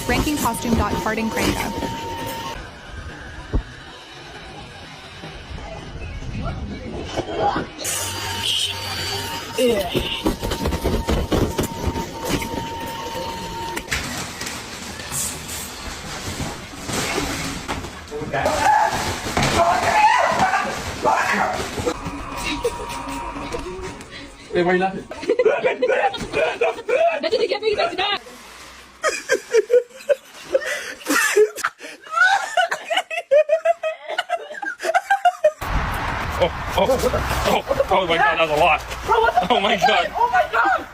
Ranking Costum. Farting Cranka. Wait, why are you laughing? That didn't get me back. Oh my god, that was a lot. Oh my god. Oh my god!